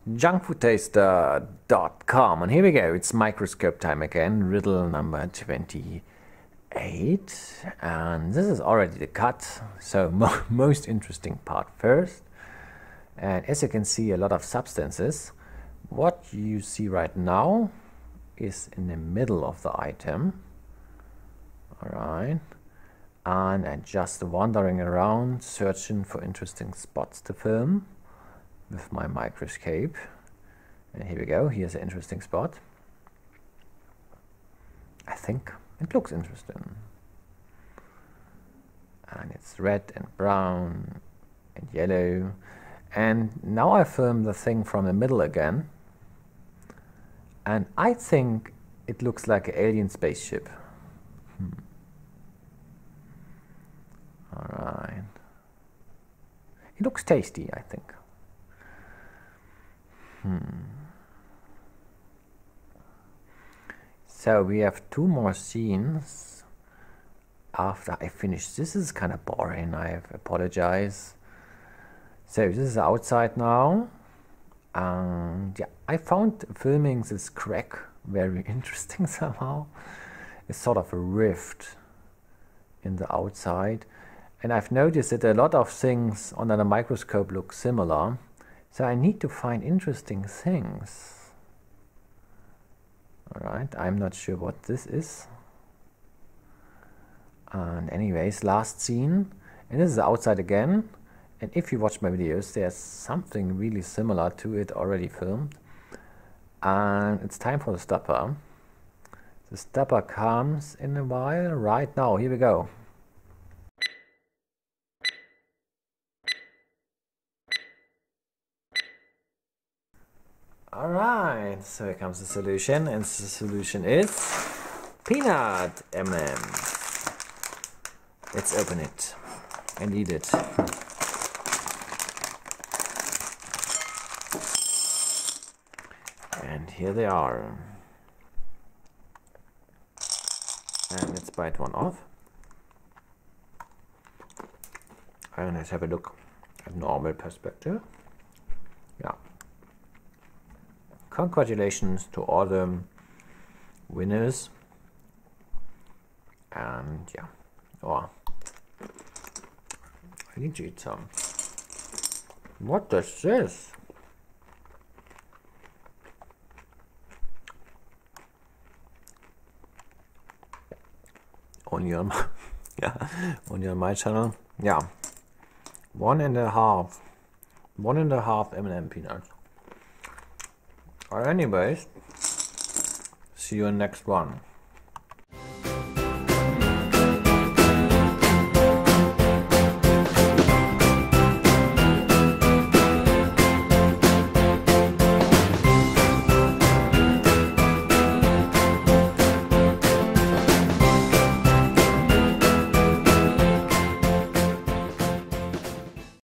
junkfoodtaster.com, and here we go. It's microscope time again, riddle number 28, and this is already the cut, so most interesting part first. And as you can see, a lot of substances. What you see right now is in the middle of the item. Alright, and I'm just wandering around searching for interesting spots to film with my microscope. And here we go, here's an interesting spot. I think it looks interesting. And it's red and brown and yellow. And now I film the thing from the middle again. And I think it looks like an alien spaceship. Alright. It looks tasty, I think. So we have two more scenes after I finish. This is kind of boring, I apologize. So this is outside now, and yeah, I found filming this crack very interesting somehow. It's sort of a rift in the outside, and I've noticed that a lot of things under the microscope look similar. So I need to find interesting things. Alright, I'm not sure what this is. And anyways, last scene. And this is outside again. And if you watch my videos, there's something really similar to it already filmed. And it's time for the stopper. The stopper comes in a while. Right now, here we go. Alright, so here comes the solution, and the solution is peanut M&Ms. Let's open it and eat it. And here they are. And let's bite one off. And let's have a look at normal perspective. Yeah. Congratulations to all the winners. And yeah, oh, I need to eat some. What is this? Only on my, yeah, only on my channel. Yeah, 1.5 M&M peanuts. Or anyways, see you in the next one.